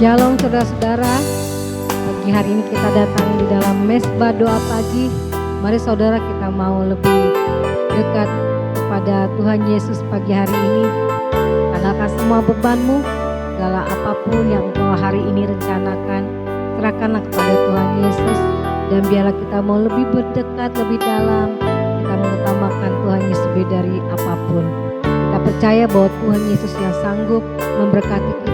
Shalom saudara-saudara, pagi hari ini kita datang di dalam mesbah doa pagi. Mari saudara kita mau lebih dekat kepada Tuhan Yesus pagi hari ini. Tanyakan semua bebanmu, segala apapun yang engkau hari ini rencanakan, serahkanlah kepada Tuhan Yesus. Dan biarlah kita mau lebih berdekat, lebih dalam. Kita mengutamakan Tuhan Yesus lebih dari apapun. Kita percaya bahwa Tuhan Yesus yang sanggup memberkati kita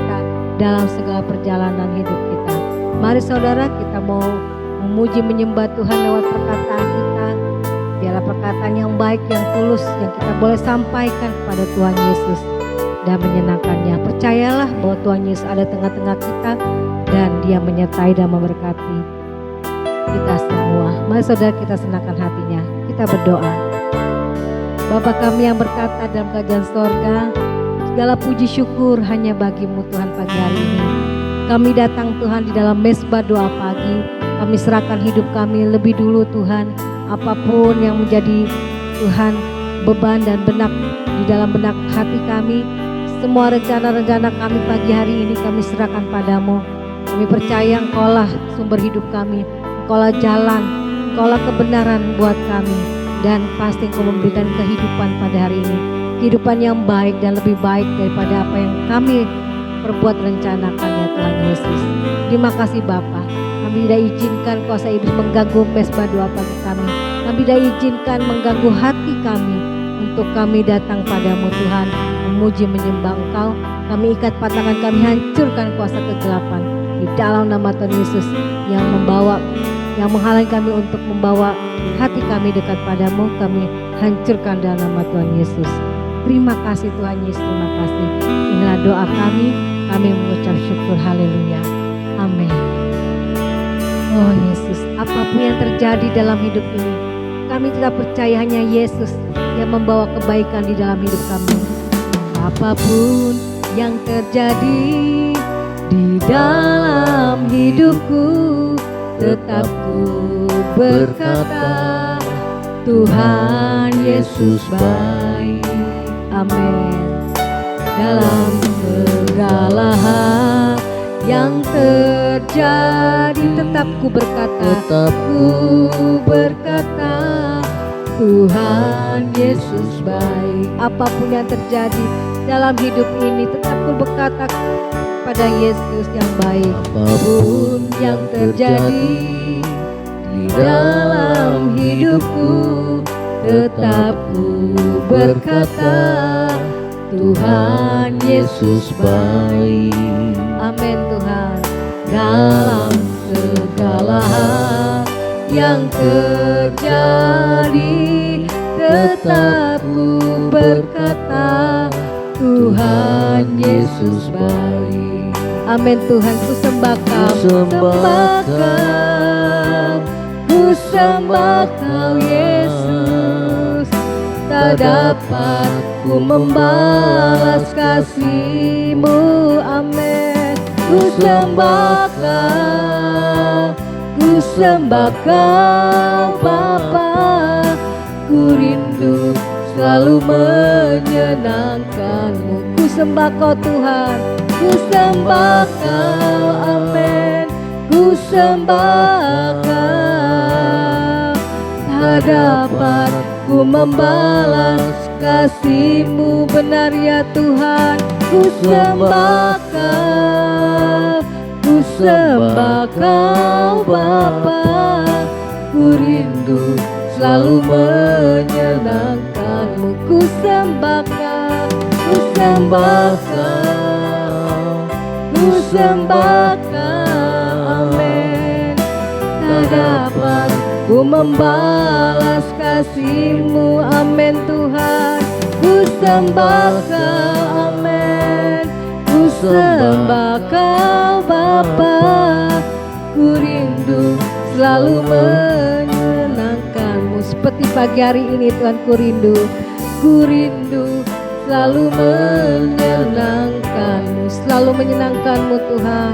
dalam segala perjalanan hidup kita. Mari saudara kita mau memuji menyembah Tuhan lewat perkataan kita. Biarlah perkataan yang baik, yang tulus, yang kita boleh sampaikan kepada Tuhan Yesus dan menyenangkannya. Percayalah bahwa Tuhan Yesus ada tengah-tengah kita dan Dia menyertai dan memberkati kita semua. Mari saudara kita senangkan hatinya. Kita berdoa. Bapa kami yang berkata dalam kerajaan sorga, segala puji syukur hanya bagi-Mu Tuhan pagi hari ini. Kami datang Tuhan di dalam mesbah doa pagi. Kami serahkan hidup kami lebih dulu Tuhan. Apapun yang menjadi Tuhan beban dan benak di dalam benak hati kami, semua rencana-rencana kami pagi hari ini kami serahkan padamu. Kami percaya Engkaulah sumber hidup kami, Engkaulah jalan, Engkaulah kebenaran buat kami. Dan pasti Engkau memberikan kehidupan pada hari ini, kehidupan yang baik dan lebih baik daripada apa yang kami perbuat rencanakan ya Tuhan Yesus. Terima kasih Bapa. Kami tidak izinkan kuasa iblis mengganggu mesbah doa pagi kami. Kami tidak izinkan mengganggu hati kami untuk kami datang padamu Tuhan, memuji menyembah Engkau. Kami ikat patangan kami, hancurkan kuasa kegelapan di dalam nama Tuhan Yesus yang menghalangi kami untuk membawa hati kami dekat padamu. Kami hancurkan dalam nama Tuhan Yesus. Terima kasih Tuhan Yesus, terima kasih. Inilah doa kami mengucap syukur, haleluya, amin. Oh Yesus, apapun yang terjadi dalam hidup ini, kami tetap percaya hanya Yesus yang membawa kebaikan di dalam hidup kami. Apapun yang terjadi di dalam hidupku, tetap ku berkata Tuhan Yesus baik. Amin. Dalam segala hal yang terjadi, tetap ku berkata Tuhan Yesus baik. Apapun yang terjadi dalam hidup ini, tetap ku berkata pada Yesus yang baik. Apapun yang terjadi di dalam hidupku, tetap ku berkata Tuhan Yesus baik. Amin Tuhan. Dalam segala hal yang terjadi, tetap ku berkata Tuhan Yesus baik. Amin Tuhan. Ku sembah Kau Yesus. Tak dapat ku membalas kasih-Mu. Amin. Ku sembah Kau Bapa. Ku rindu selalu menyenangkan-Mu. Ku sembah Kau Tuhan, ku sembah Kau, amin. Ku sembah Kau, tak dapat ku membalas kasih-Mu, benar ya Tuhan. Ku sembah Kau Bapa. Ku rindu selalu menyenangkan-Mu. Ku sembah Kau, amin. Tak dapat ku membalas kasih-Mu, amin Tuhan. Ku sembah Kau, amin. Ku sembah Kau Bapa. Ku rindu selalu menyenangkan-Mu. Seperti pagi hari ini Tuhan, ku rindu selalu menyenangkan-Mu, selalu menyenangkan-Mu Tuhan.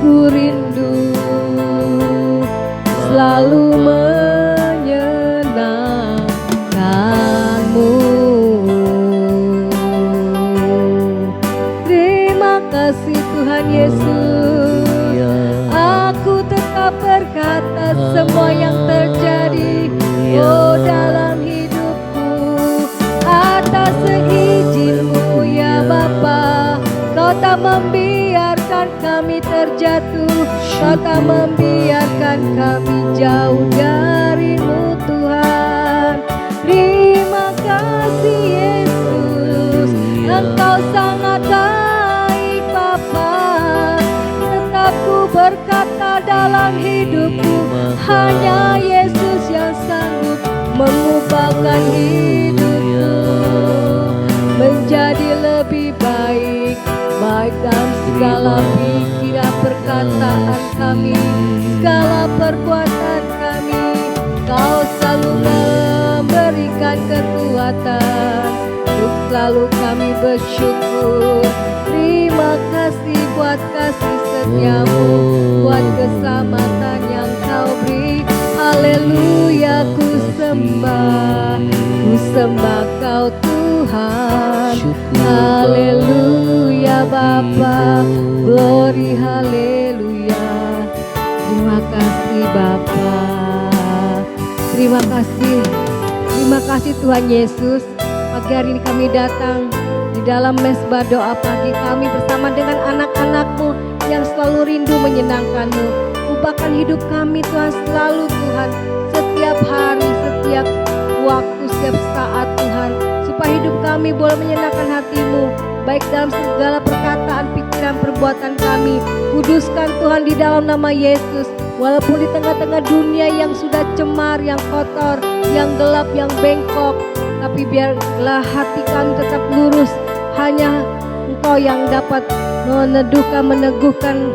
Ku rindu selalu menyenangkan-Mu. Terima kasih Tuhan Yesus. semua yang terjadi dalam hidupku. Atas seizin-Mu ya Bapa, Kau tak membiarkan kami terjatuh, Kau tak membiarkan kami jauh dari-Mu Tuhan. Terima kasih Yesus, Engkau sangat baik Bapa. Tetap ku berkata dalam hidupku, hanya Yesus yang sanggup mengubahkan hidupku menjadi lebih baik, baik dalam segala pikiran perkataan kami, segala perbuatan kami. Kau selalu memberikan kekuatan untuk selalu kami bersyukur. Terima kasih buat kasih setia-Mu, buat keselamatan yang Kau beri. Haleluya, ku sembah Kau Tuhan. Haleluya Bapa, glory haleluya. Terima kasih Bapa, terima kasih Tuhan Yesus. Pagi hari ini kami datang di dalam mesbah doa pagi kami bersama dengan anak-anak-Mu yang selalu rindu menyenangkan-Mu. Ubahkan hidup kami Tuhan selalu Tuhan, setiap hari, setiap waktu, setiap saat Tuhan, supaya hidup kami boleh menyenangkan hati-Mu, baik dalam segala perkataan, pikiran, perbuatan kami. Kuduskan Tuhan di dalam nama Yesus. Walaupun di tengah-tengah dunia yang sudah cemar, yang kotor, yang gelap, yang bengkok, tapi biarlah hati kami tetap lurus. Hanya Engkau yang dapat meneguhkan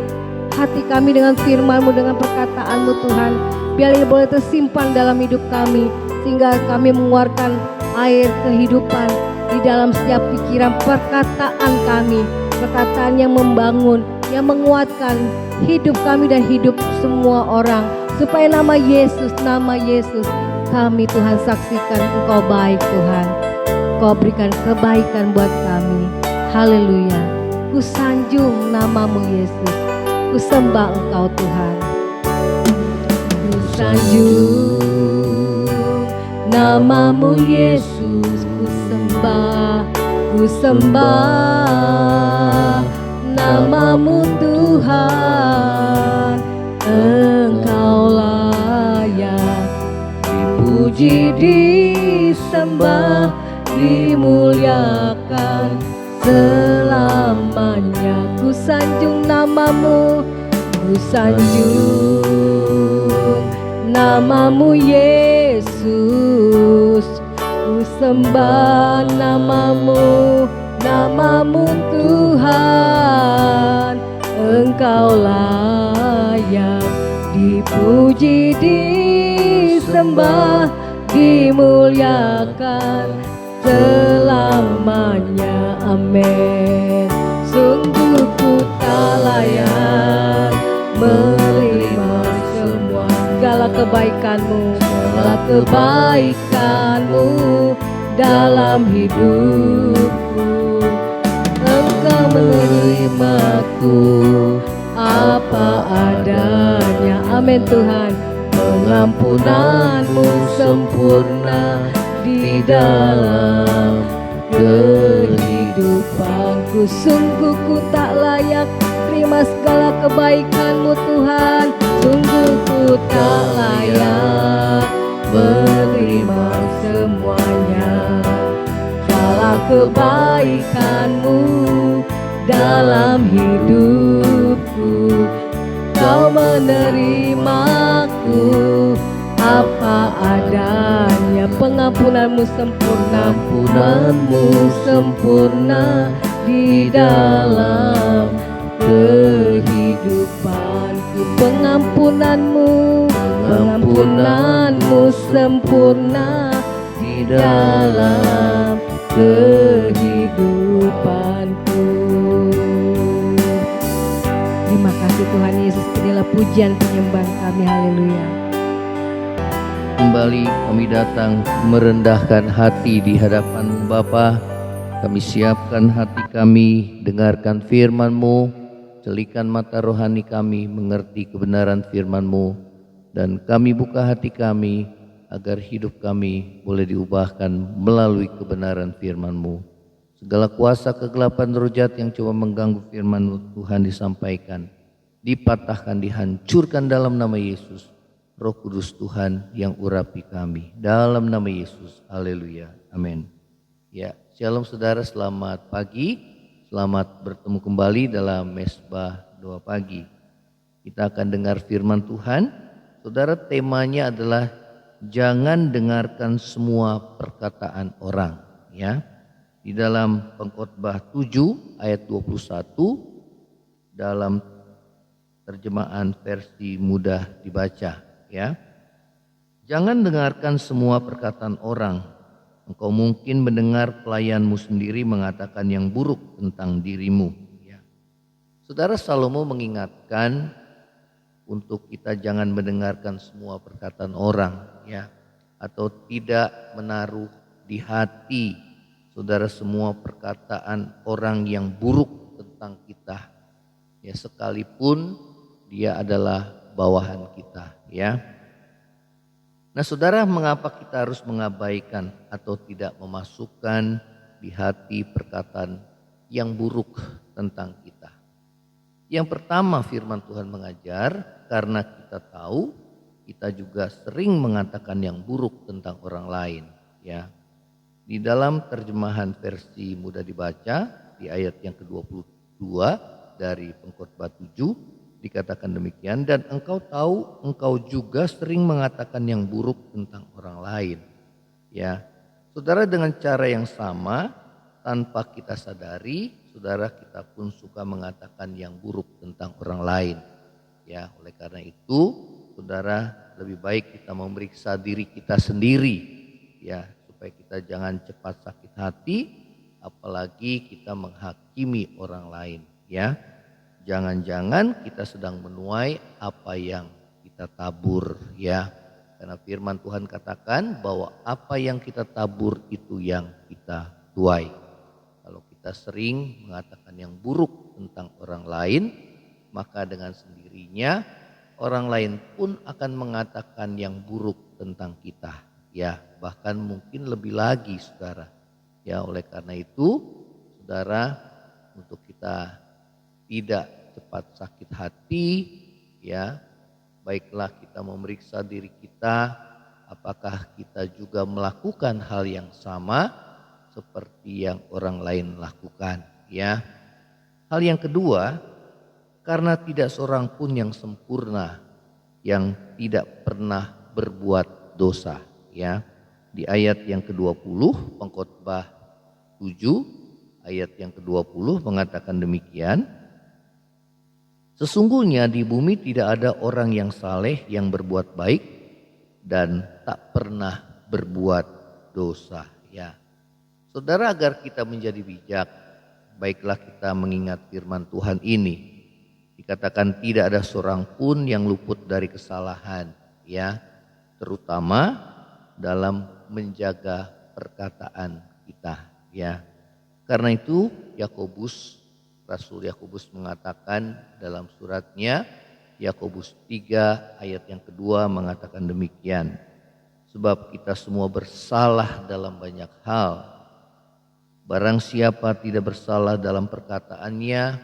hati kami dengan firman-Mu, dengan perkataan-Mu Tuhan. Biar ini boleh tersimpan dalam hidup kami, sehingga kami mengeluarkan air kehidupan di dalam setiap pikiran, perkataan kami. Perkataan yang membangun, yang menguatkan hidup kami dan hidup semua orang. Supaya nama Yesus kami Tuhan saksikan Engkau baik Tuhan. Engkau berikan kebaikan buat kami. Haleluya. Ku sanjung nama-Mu Yesus, ku sembah Engkau Tuhan. Ku sanjung nama-Mu Yesus, ku sembah nama-Mu Tuhan. Engkau layak dipuji, disembah, dimuliakan selamanya. Ku sanjung nama-Mu, ku sanjung nama-Mu Yesus, ku sembah nama-Mu, nama-Mu Tuhan. Engkau layak dipuji, disembah, dimuliakan selamanya. Amin. Sungguh ku tak layak menerima semua segala kebaikan-Mu, segala kebaikan-Mu dalam hidupku. Engkau menerimaku apa adanya. Amin Tuhan. Pengampunan-Mu sempurna di dalam kehidupanku. Sungguh ku tak layak terima segala kebaikan-Mu Tuhan. Sungguh ku tak layak menerima semuanya. Segala kebaikan-Mu dalam hidupku. Kau menerimaku apa adanya. Pengampunan-Mu sempurna, pengampunan-Mu sempurna di dalam kehidupanku. Pengampunan-Mu sempurna di dalam kehidupanku. Terima kasih Tuhan Yesus, inilah pujian penyembahan kami. Haleluya. Kembali kami datang merendahkan hati di hadapan Bapa. Kami siapkan hati kami, dengarkan firman-Mu, celikan mata rohani kami mengerti kebenaran firman-Mu. dan kami buka hati kami agar hidup kami boleh diubahkan melalui kebenaran firman-Mu. Segala kuasa kegelapan roh jahat yang coba mengganggu firman-Mu Tuhan disampaikan, dipatahkan, dihancurkan dalam nama Yesus. Roh Kudus Tuhan yang urapi kami dalam nama Yesus. Haleluya. Amin. Ya, shalom saudara, selamat pagi. Selamat bertemu kembali dalam Mesbah Doa Pagi. Kita akan dengar firman Tuhan. Saudara, temanya adalah jangan dengarkan semua perkataan orang, ya. Di dalam Pengkhotbah 7 ayat 21 dalam terjemahan versi mudah dibaca, ya. Jangan dengarkan semua perkataan orang. Engkau mungkin mendengar pelayanmu sendiri mengatakan yang buruk tentang dirimu, ya. Saudara, Salomo mengingatkan untuk kita jangan mendengarkan semua perkataan orang, ya, atau tidak menaruh di hati saudara semua perkataan orang yang buruk tentang kita, ya, sekalipun dia adalah bawahan kita, ya. Nah saudara, mengapa kita harus mengabaikan atau tidak memasukkan di hati perkataan yang buruk tentang kita? Yang pertama, firman Tuhan mengajar karena kita tahu kita juga sering mengatakan yang buruk tentang orang lain, ya. Di dalam terjemahan versi mudah dibaca di ayat yang ke-22 dari Pengkhotbah 7 dikatakan demikian, dan engkau tahu engkau juga sering mengatakan yang buruk tentang orang lain, ya. Saudara, dengan cara yang sama tanpa kita sadari, saudara, kita pun suka mengatakan yang buruk tentang orang lain, ya. Oleh karena itu, saudara, lebih baik kita memeriksa diri kita sendiri, ya, supaya kita jangan cepat sakit hati, apalagi kita menghakimi orang lain, ya. Jangan-jangan kita sedang menuai apa yang kita tabur, ya. Karena firman Tuhan katakan bahwa apa yang kita tabur itu yang kita tuai. Kalau kita sering mengatakan yang buruk tentang orang lain, maka dengan sendirinya orang lain pun akan mengatakan yang buruk tentang kita, ya. Bahkan mungkin lebih lagi, saudara. Ya, oleh karena itu, saudara, untuk kita tidak cepat sakit hati, ya, baiklah kita memeriksa diri kita, apakah kita juga melakukan hal yang sama seperti yang orang lain lakukan, ya. Hal yang kedua, karena tidak seorang pun yang sempurna yang tidak pernah berbuat dosa, ya. Di ayat yang ke-20 Pengkhotbah 7 ayat yang ke-20 mengatakan demikian. Sesungguhnya di bumi tidak ada orang yang saleh yang berbuat baik dan tak pernah berbuat dosa, ya. Saudara, agar kita menjadi bijak, baiklah kita mengingat firman Tuhan ini. Dikatakan tidak ada seorang pun yang luput dari kesalahan, ya, terutama dalam menjaga perkataan kita, ya. Karena itu Rasul Yakobus mengatakan dalam suratnya Yakobus 3 ayat yang kedua mengatakan demikian. Sebab kita semua bersalah dalam banyak hal. Barang siapa tidak bersalah dalam perkataannya,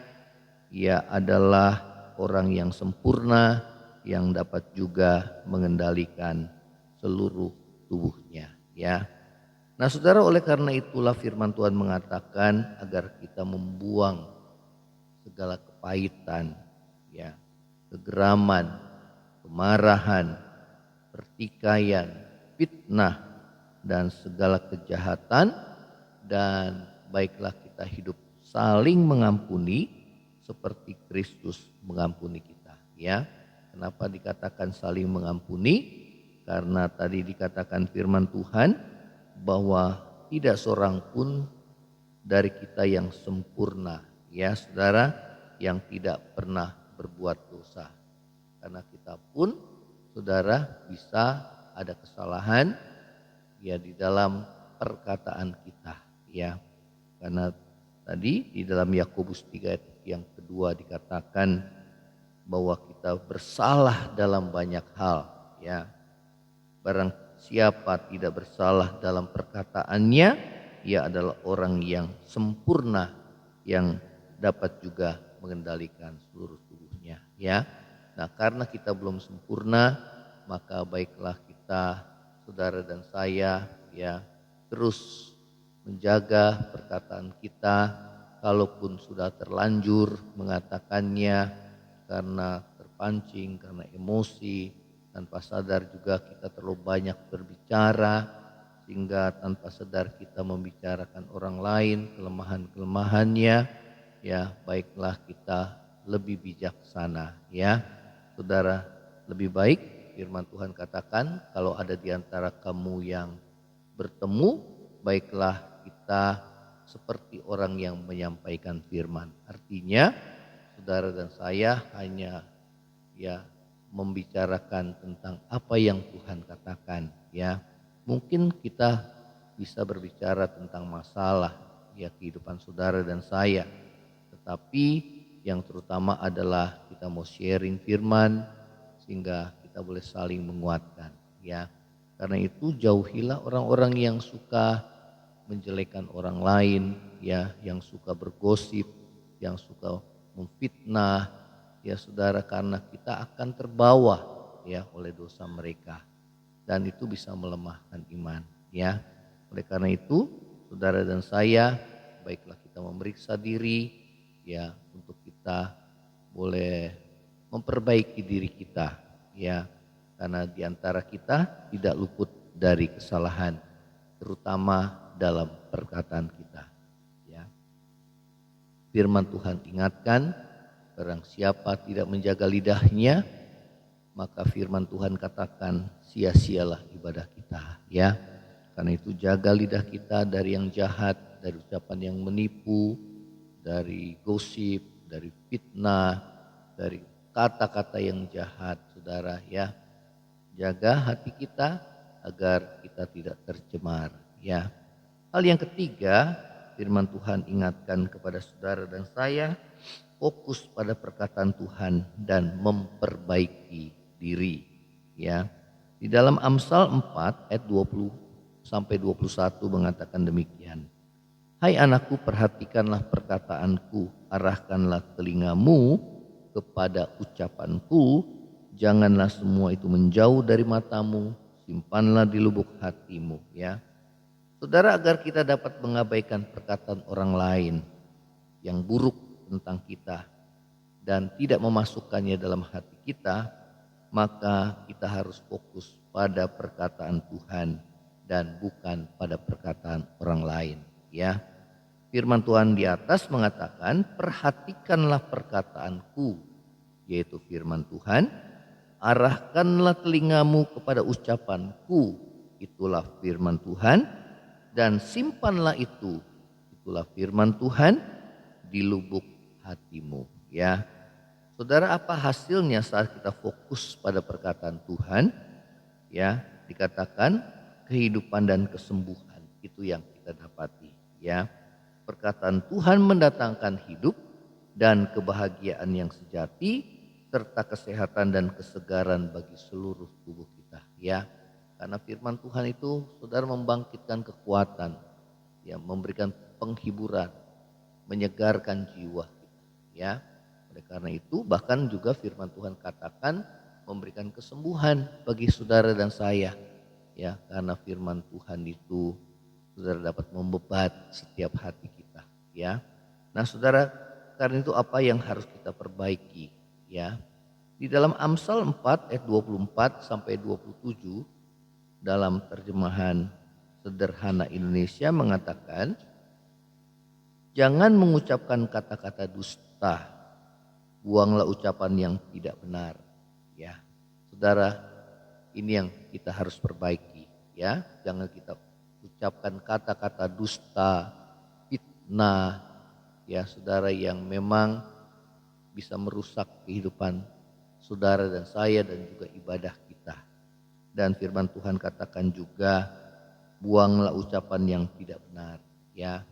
ia adalah orang yang sempurna yang dapat juga mengendalikan seluruh tubuhnya, ya. Nah saudara, oleh karena itulah firman Tuhan mengatakan agar kita membuang segala kepahitan, ya, kegeraman, kemarahan, pertikaian, fitnah, dan segala kejahatan, dan baiklah kita hidup saling mengampuni seperti Kristus mengampuni kita, ya. Kenapa dikatakan saling mengampuni? Karena tadi dikatakan firman Tuhan bahwa tidak seorang pun dari kita yang sempurna, ya saudara, yang tidak pernah berbuat dosa. Karena kita pun, saudara, bisa ada kesalahan, ya, di dalam perkataan kita, ya. Karena tadi di dalam Yakobus 3 yang kedua dikatakan bahwa kita bersalah dalam banyak hal. ya. Barang siapa tidak bersalah dalam perkataannya, ia adalah orang yang sempurna, yang dapat juga mengendalikan seluruh tubuhnya, ya. Nah, karena kita belum sempurna, maka baiklah kita, saudara dan saya, ya, terus menjaga perkataan kita. Kalaupun sudah terlanjur mengatakannya karena terpancing, karena emosi, tanpa sadar juga kita terlalu banyak berbicara, sehingga tanpa sadar kita membicarakan orang lain, kelemahan-kelemahannya, ya baiklah kita lebih bijaksana, ya saudara. Lebih baik firman Tuhan katakan, kalau ada di antara kamu yang bertemu, baiklah kita seperti orang yang menyampaikan firman. Artinya saudara dan saya hanya ya membicarakan tentang apa yang Tuhan katakan, ya. Mungkin kita bisa berbicara tentang masalah ya kehidupan saudara dan saya, tetapi yang terutama adalah kita mau sharing firman sehingga kita boleh saling menguatkan, ya. Karena itu jauhilah orang-orang yang suka menjelekan orang lain, ya, yang suka bergosip, yang suka memfitnah, ya saudara, karena kita akan terbawa ya oleh dosa mereka, dan itu bisa melemahkan iman, ya. Oleh karena itu, saudara dan saya, baiklah kita memeriksa diri, ya, untuk kita boleh memperbaiki diri kita, ya, karena di antara kita tidak luput dari kesalahan, terutama dalam perkataan kita, ya. Firman Tuhan ingatkan, barang siapa tidak menjaga lidahnya, maka firman Tuhan katakan sia-sialah ibadah kita, ya. Karena itu jaga lidah kita dari yang jahat, dari ucapan yang menipu, dari gosip, dari fitnah, dari kata-kata yang jahat, saudara, ya. Jaga hati kita agar kita tidak tercemar, ya. Hal yang ketiga, firman Tuhan ingatkan kepada saudara dan saya, fokus pada perkataan Tuhan dan memperbaiki diri, ya. Di dalam Amsal 4 ayat 20 sampai 21 mengatakan demikian. Hai anakku, perhatikanlah perkataanku, arahkanlah telingamu kepada ucapanku, janganlah semua itu menjauh dari matamu, simpanlah di lubuk hatimu, ya. Saudara, agar kita dapat mengabaikan perkataan orang lain yang buruk tentang kita dan tidak memasukkannya dalam hati kita, maka kita harus fokus pada perkataan Tuhan dan bukan pada perkataan orang lain, ya. Firman Tuhan di atas mengatakan, perhatikanlah perkataanku, yaitu firman Tuhan, arahkanlah telingamu kepada ucapanku, itulah firman Tuhan, dan simpanlah itu, itulah firman Tuhan, di lubuk hatimu, ya. Saudara, apa hasilnya saat kita fokus pada perkataan Tuhan? Ya, dikatakan kehidupan dan kesembuhan itu yang kita dapati, ya. Perkataan Tuhan mendatangkan hidup dan kebahagiaan yang sejati serta kesehatan dan kesegaran bagi seluruh tubuh kita, ya. Karena firman Tuhan itu, saudara, membangkitkan kekuatan, ya, memberikan penghiburan, menyegarkan jiwa kita, ya. Oleh karena itu, bahkan juga firman Tuhan katakan memberikan kesembuhan bagi saudara dan saya, ya, karena firman Tuhan itu, saudara, dapat membebat setiap hati kita, ya. Nah, saudara, karena itu apa yang harus kita perbaiki, ya. Di dalam Amsal 4 ayat 24 sampai 27 dalam terjemahan sederhana Indonesia mengatakan, jangan mengucapkan kata-kata dusta, buanglah ucapan yang tidak benar, ya. Saudara, ini yang kita harus perbaiki, ya. Jangan kita ucapkan kata-kata dusta, fitnah, ya saudara, yang memang bisa merusak kehidupan saudara dan saya dan juga ibadah kita. Dan firman Tuhan katakan juga, buanglah ucapan yang tidak benar, ya.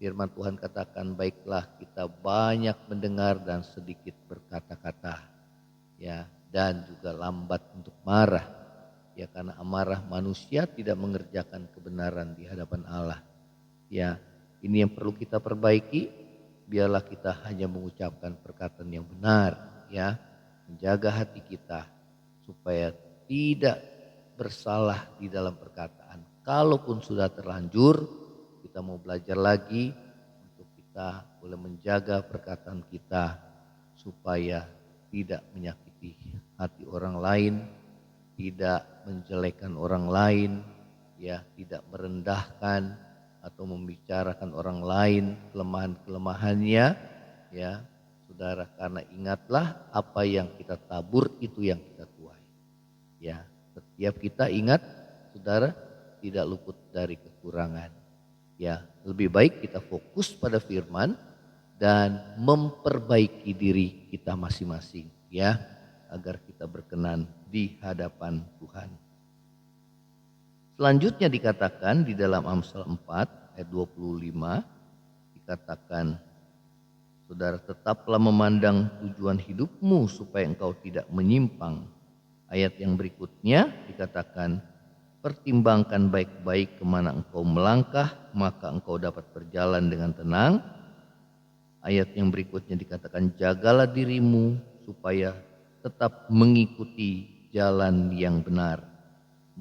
Firman Tuhan katakan, baiklah kita banyak mendengar dan sedikit berkata-kata, ya. dan juga lambat untuk marah. Ya, karena amarah manusia tidak mengerjakan kebenaran di hadapan Allah. Ya, ini yang perlu kita perbaiki. Biarlah kita hanya mengucapkan perkataan yang benar, ya, menjaga hati kita supaya tidak bersalah di dalam perkataan. Kalaupun sudah terlanjur, kita mau belajar lagi untuk kita boleh menjaga perkataan kita supaya tidak menyakiti hati orang lain, tidak menjelekkan orang lain, ya, tidak merendahkan atau membicarakan orang lain kelemahan-kelemahannya, ya saudara, karena ingatlah apa yang kita tabur itu yang kita tuai. Ya, setiap kita ingat saudara tidak luput dari kekurangan. Ya, lebih baik kita fokus pada firman dan memperbaiki diri kita masing-masing, ya, agar kita berkenan di hadapan Tuhan. Selanjutnya dikatakan di dalam Amsal 4 ayat 25, dikatakan, saudara, tetaplah memandang tujuan hidupmu supaya engkau tidak menyimpang. Ayat yang berikutnya dikatakan, pertimbangkan baik-baik kemana engkau melangkah, maka engkau dapat berjalan dengan tenang. Ayat yang berikutnya dikatakan, jagalah dirimu supaya tetap mengikuti jalan yang benar.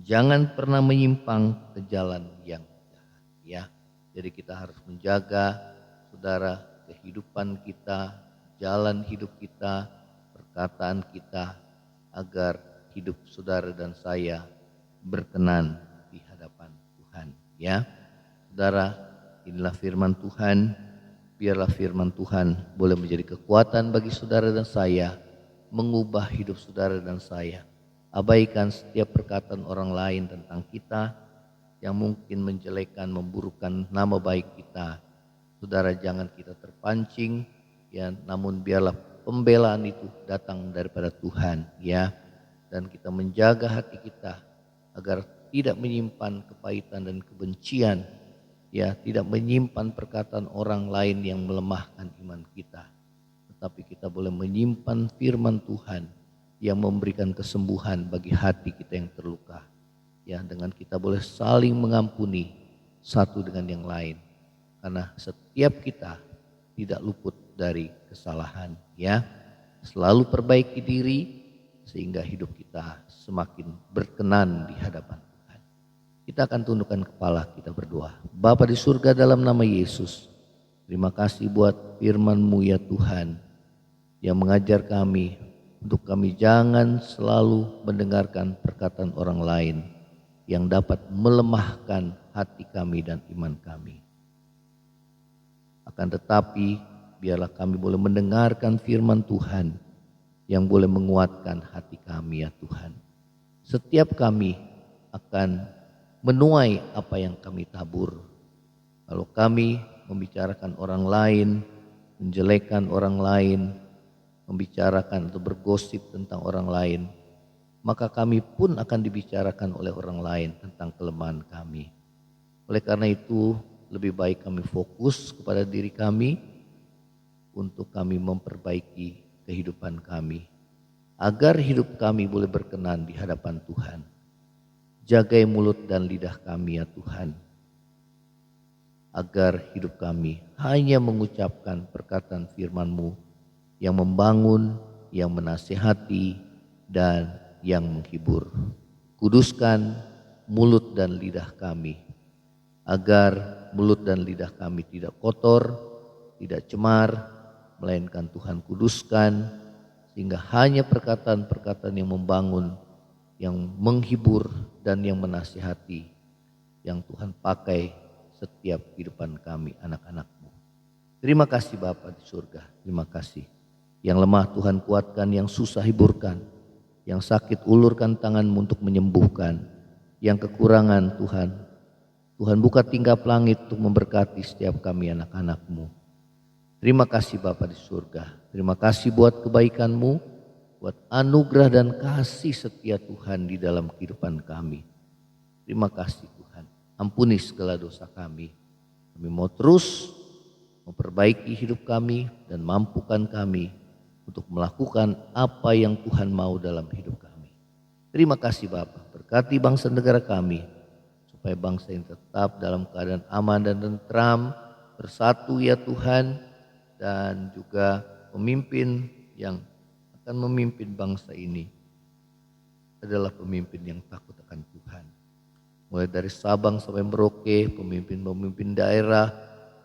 Jangan pernah menyimpang ke jalan yang jahat, ya. Jadi kita harus menjaga saudara kehidupan kita, jalan hidup kita, perkataan kita, agar hidup saudara dan saya berkenan di hadapan Tuhan, ya. Saudara, inilah firman Tuhan. Biarlah firman Tuhan boleh menjadi kekuatan bagi saudara dan saya, mengubah hidup saudara dan saya. Abaikan setiap perkataan orang lain tentang kita yang mungkin menjelekkan, memburukkan nama baik kita. Saudara, jangan kita terpancing, ya, namun biarlah pembelaan itu datang daripada Tuhan, ya. Dan kita menjaga hati kita agar tidak menyimpan kepahitan dan kebencian, ya, tidak menyimpan perkataan orang lain yang melemahkan iman kita. Tetapi kita boleh menyimpan firman Tuhan yang memberikan kesembuhan bagi hati kita yang terluka. Ya, dengan kita boleh saling mengampuni satu dengan yang lain. Karena setiap kita tidak luput dari kesalahan, ya. Selalu perbaiki diri sehingga hidup kita semakin berkenan di hadapan Tuhan. Kita akan tundukkan kepala, kita berdoa. Bapa di surga, dalam nama Yesus, terima kasih buat firman-Mu ya Tuhan, yang mengajar kami untuk kami jangan selalu mendengarkan perkataan orang lain yang dapat melemahkan hati kami dan iman kami. Akan tetapi biarlah kami boleh mendengarkan firman Tuhan yang boleh menguatkan hati kami ya Tuhan. Setiap kami akan menuai apa yang kami tabur. Kalau kami membicarakan orang lain, menjelekkan orang lain, membicarakan atau bergosip tentang orang lain, maka kami pun akan dibicarakan oleh orang lain tentang kelemahan kami. Oleh karena itu, lebih baik kami fokus kepada diri kami untuk kami memperbaiki kehidupan kami, agar hidup kami boleh berkenan di hadapan Tuhan. Jagai mulut dan lidah kami ya Tuhan, agar hidup kami hanya mengucapkan perkataan firman-Mu yang membangun, yang menasihati, dan yang menghibur. Kuduskan mulut dan lidah kami, agar mulut dan lidah kami tidak kotor, tidak cemar, melainkan Tuhan kuduskan, sehingga hanya perkataan-perkataan yang membangun, yang menghibur, dan yang menasihati, yang Tuhan pakai setiap kehidupan kami anak-anak-Mu. Terima kasih Bapa di surga, terima kasih. Yang lemah Tuhan kuatkan, yang susah hiburkan, yang sakit ulurkan tangan-Mu untuk menyembuhkan, yang kekurangan Tuhan buka tingkap langit untuk memberkati setiap kami anak-anak-Mu. Terima kasih Bapa di surga, terima kasih buat kebaikan-Mu, buat anugerah dan kasih setia Tuhan di dalam kehidupan kami. Terima kasih Tuhan, ampuni segala dosa kami. Kami mau terus memperbaiki hidup kami dan mampukan kami untuk melakukan apa yang Tuhan mau dalam hidup kami. Terima kasih Bapa, berkati bangsa negara kami, supaya bangsa ini tetap dalam keadaan aman dan tentram, bersatu ya Tuhan, dan juga pemimpin yang akan memimpin bangsa ini adalah pemimpin yang takut akan Tuhan. Mulai dari Sabang sampai Merauke, pemimpin-pemimpin daerah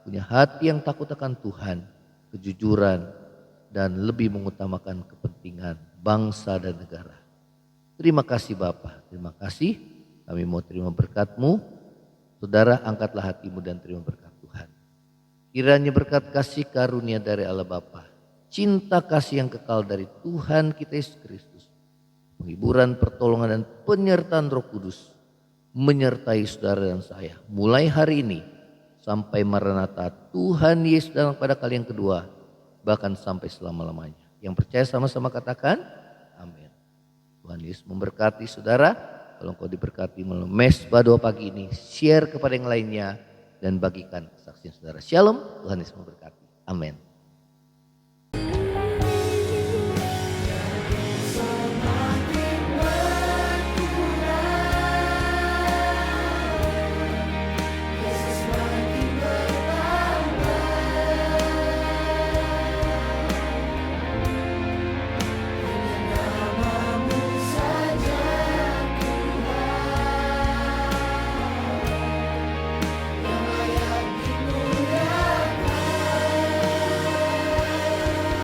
punya hati yang takut akan Tuhan, kejujuran, dan lebih mengutamakan kepentingan bangsa dan negara. Terima kasih Bapa, terima kasih. Kami mau terima berkat-Mu. Saudara, angkatlah hatimu dan terima berkat Tuhan. Kiranya berkat kasih karunia dari Allah Bapa, cinta kasih yang kekal dari Tuhan kita Yesus Kristus, penghiburan, pertolongan, dan penyertaan Roh Kudus menyertai saudara dan saya mulai hari ini sampai Maranatha Tuhan Yesus datang pada kali yang kedua, bahkan sampai selama-lamanya. Yang percaya sama-sama katakan amin. Tuhan Yesus memberkati saudara. Kalau engkau diberkati melalui Mesbah Doa pagi ini, share kepada yang lainnya dan bagikan kesaksian saudara. Shalom, Tuhan Yesus memberkati. Amin.